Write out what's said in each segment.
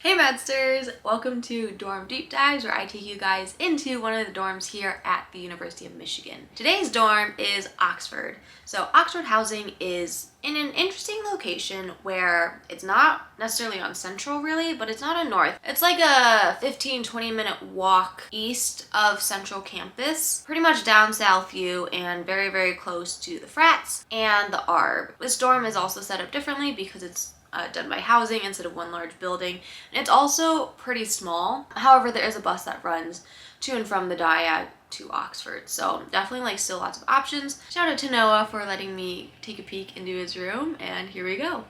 Hey Maddsters! Welcome to Dorm Deep Dives, where I take you guys into one of the dorms here at the University of Michigan. Today's dorm is Oxford. So Oxford housing is in an interesting location where it's not necessarily on Central really, but it's not on North. It's like a 15-20 minute walk east of Central Campus, pretty much down Southview and very, very close to the frats and the ARB. This dorm is also set up differently because it's done by housing instead of one large building. And it's also pretty small. However, there is a bus that runs to and from the Diag to Oxford. So definitely like still lots of options. Shout out to Noah for letting me take a peek into his room, and here we go.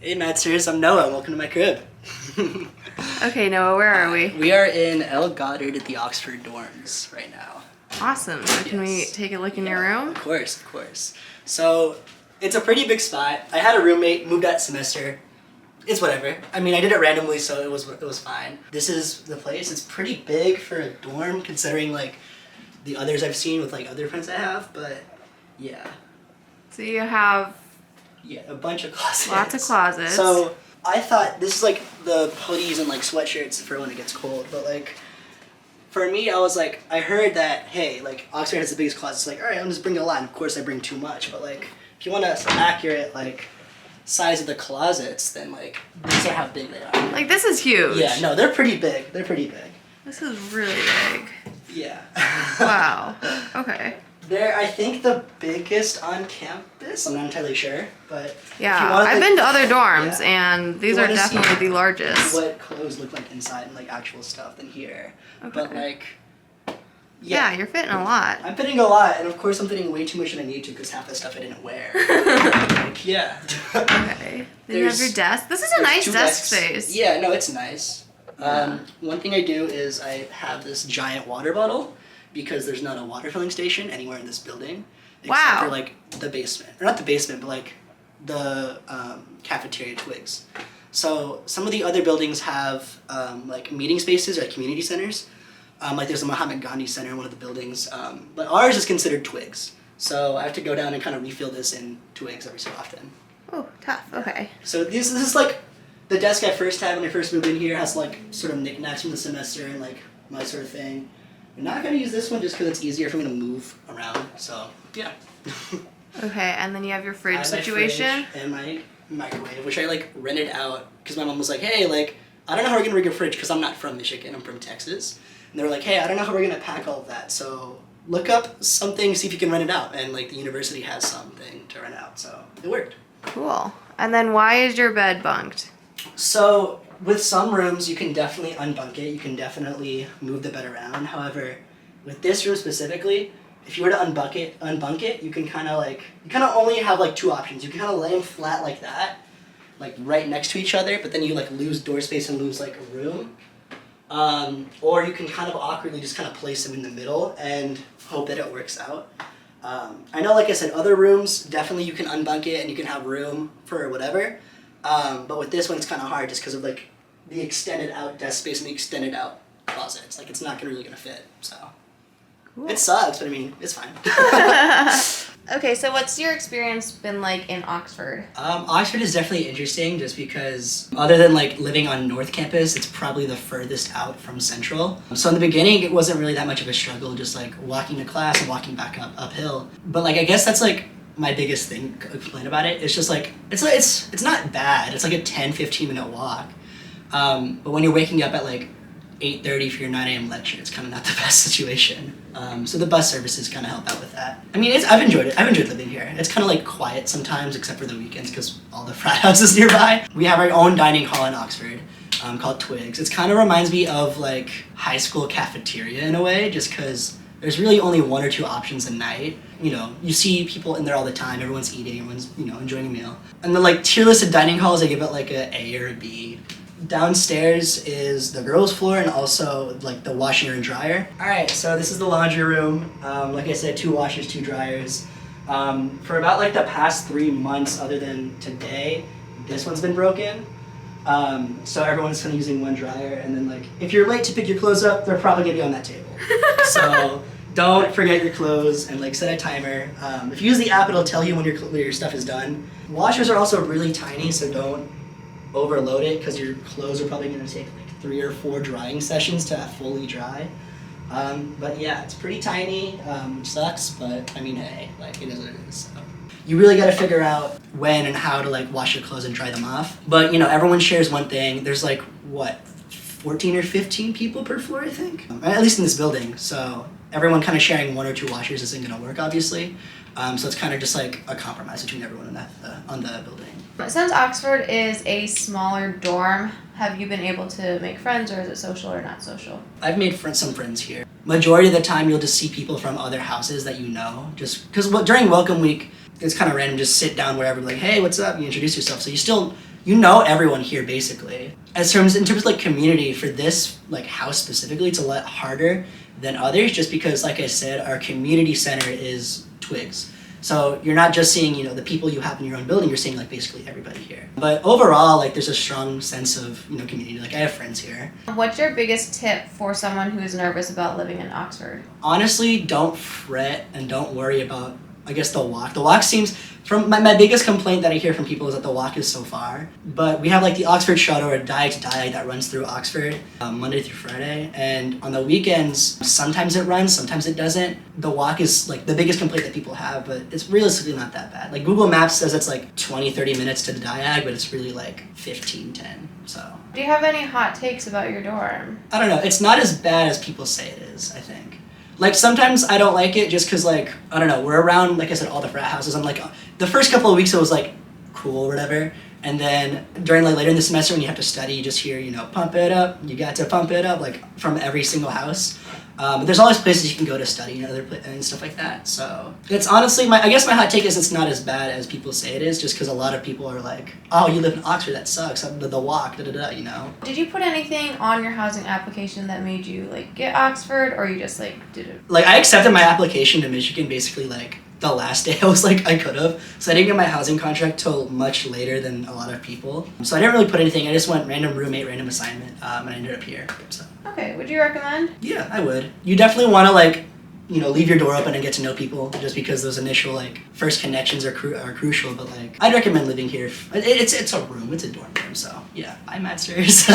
Hey Maddsters, I'm Noah. Welcome to my crib. Okay, Noah, where are we? We are in L. Goddard at the Oxford dorms right now. Awesome. So can we take a look in your room? Of course, of course. So it's a pretty big spot. I had a roommate, moved that semester. It's whatever. I mean, I did it randomly, so it was fine. This is the place. It's pretty big for a dorm, considering like the others I've seen with like other friends I have. But yeah. So you have a bunch of closets. lots of closets. So I thought this is like the hoodies and like sweatshirts for when it gets cold, but like for me, I was like, I heard that, hey, like Oxford has the biggest closets. Like, all right, I'm just bringing a lot. And of course, I bring too much, but like if you want an accurate like size of the closets, then like these are how big they are. Like this is huge. Yeah, no, they're pretty big. They're pretty big. This is really big. Yeah. Wow. Okay. They're, I think, the biggest on campus. I'm not entirely sure, but Yeah, I've been to other dorms, and these are definitely the largest. What clothes look like inside and like actual stuff than here. Okay. But like, yeah, you're fitting a lot. I'm fitting a lot, and of course I'm fitting way too much than I need to because half the stuff I didn't wear. Like, yeah. Okay. Then you have your desk. This is a nice desk space. Yeah, no, it's nice. One thing I do is I have this giant water bottle, because there's not a water filling station anywhere in this building. Except for like the basement. Or not the basement, but like the cafeteria Twigs. So some of the other buildings have like meeting spaces or like community centers. Like there's a Mahatma Gandhi Center in one of the buildings. But ours is considered Twigs. So I have to go down and kind of refill this in Twigs every so often. Oh, tough. Okay. So this is like the desk I first had when I first moved in here. Has like sort of knickknacks from the semester and like my sort of thing. I'm not going to use this one just because it's easier for me to move around, so yeah. Okay, and then you have your fridge situation. My fridge and my microwave, which I like rented out because my mom was like, hey, like, I don't know how we're going to rig a fridge because I'm not from Michigan, I'm from Texas. And they were like, hey, I don't know how we're going to pack all of that, so look up something, see if you can rent it out. And like the university has something to rent out, so it worked. Cool. And then why is your bed bunked? So with some rooms, you can definitely unbunk it. You can definitely move the bed around. However, with this room specifically, if you were to unbunk it, you can kind of only have like two options. You can kind of lay them flat like that, like right next to each other, but then you like lose door space and lose like a room. Or you can kind of awkwardly just kind of place them in the middle and hope that it works out. I know, like I said, other rooms, definitely you can unbunk it and you can have room for whatever. But with this one, it's kind of hard just because of like the extended out desk space and the extended out closet. It's like it's not really gonna fit. So cool. It sucks, but I mean it's fine. Okay, so what's your experience been like in Oxford? Oxford is definitely interesting just because other than like living on North Campus, it's probably the furthest out from Central. So in the beginning, it wasn't really that much of a struggle, just like walking to class and walking back uphill. But like I guess that's like my biggest complaint about it. It's just like it's not bad. It's like a 10-15 minute walk. But when you're waking up at like 8:30 for your 9 a.m. lecture, it's kind of not the best situation. So the bus services kind of help out with that. I mean, I've enjoyed it. I've enjoyed living here. It's kind of like quiet sometimes, except for the weekends because all the frat houses nearby. We have our own dining hall in Oxford called Twigs. It kind of reminds me of like high school cafeteria in a way, just because there's really only one or two options a night. You know, you see people in there all the time. Everyone's eating. Everyone's, enjoying a meal. And the like tier listed dining halls, I give it like a A or a B. Downstairs is the girls' floor and also like the washer and dryer. All right, so this is the laundry room. Like I said, 2 washers, 2 dryers. For about like the past 3 months, other than today, this one's been broken. So everyone's kind of using one dryer, and then like if you're late to pick your clothes up, they're probably gonna be on that table. So Don't forget your clothes and like set a timer. If you use the app, it'll tell you when your stuff is done. Washers are also really tiny, so don't overload it because your clothes are probably going to take like 3 or 4 drying sessions to fully dry. But yeah, it's pretty tiny, which sucks, but I mean, hey, like it is what it is. So. You really got to figure out when and how to like wash your clothes and dry them off. But you know, everyone shares one thing. There's like what, 14 or 15 people per floor, I think, at least in this building. So everyone kind of sharing 1 or 2 washers isn't going to work, obviously. So it's kind of just like a compromise between everyone in that on the building. Since Oxford is a smaller dorm, have you been able to make friends, or is it social or not social? I've made some friends here. Majority of the time, you'll just see people from other houses that you know, just because during welcome week, it's kind of random. Just sit down wherever, like, hey, what's up? You introduce yourself, so you know everyone here basically. In terms of like community for this like house specifically, it's a lot harder than others, just because, like I said, our community center is Twigs. So you're not just seeing, you know, the people you have in your own building, you're seeing like basically everybody here. But overall, like there's a strong sense of, you know, community. Like I have friends here. What's your biggest tip for someone who is nervous about living in Oxford? Honestly, don't fret and don't worry about, I guess, the walk. The walk seems, from my biggest complaint that I hear from people is that the walk is so far. But we have like the Oxford Shuttle or Diag to Diag that runs through Oxford Monday through Friday. And on the weekends, sometimes it runs, sometimes it doesn't. The walk is like the biggest complaint that people have, but it's realistically not that bad. Like Google Maps says it's like 20-30 minutes to Diag, but it's really like 15-10. So. Do you have any hot takes about your dorm? I don't know. It's not as bad as people say it is, I think. Like, sometimes I don't like it just because, like, I don't know, we're around, like I said, all the frat houses. I'm like, the first couple of weeks it was, like, cool or whatever. And then during, like, later in the semester when you have to study, you just hear, you know, pump it up. You got to pump it up, like, from every single house. But there's always places you can go to study and stuff like that. So it's honestly, I guess my hot take is it's not as bad as people say it is, just because a lot of people are like, oh, you live in Oxford, that sucks. The walk, da-da-da, you know. Did you put anything on your housing application that made you, like, get Oxford, or you just, like, did it? Like, I accepted my application to Michigan basically, like, the last day I was like, I could have. So I didn't get my housing contract till much later than a lot of people. So I didn't really put anything. I just went random roommate, random assignment, and I ended up here. So. Okay, would you recommend? Yeah, I would. You definitely want to, like, you know, leave your door open and get to know people, just because those initial, like, first connections are crucial. But, like, I'd recommend living here. It's a room. It's a dorm room. So, yeah, I'm Maddsters.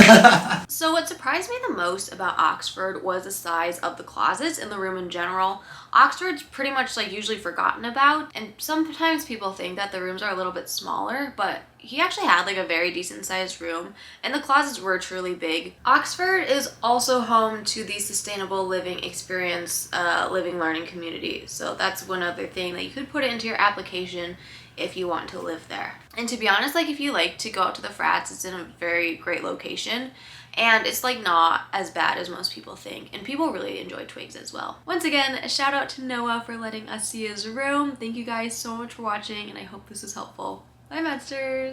So what surprised me the most about Oxford was the size of the closets in the room in general. Oxford's pretty much like usually forgotten about, and sometimes people think that the rooms are a little bit smaller, but he actually had like a very decent sized room, and the closets were truly big. Oxford is also home to the Sustainable Living Experience Living Learning Community, so that's one other thing that you could put into your application if you want to live there. And to be honest, like if you like to go out to the frats, it's in a very great location. And it's like not as bad as most people think, and people really enjoy Twigs as well. Once again, a shout out to Noah for letting us see his room. Thank you guys so much for watching, and I hope this is helpful. Bye, Maddsters!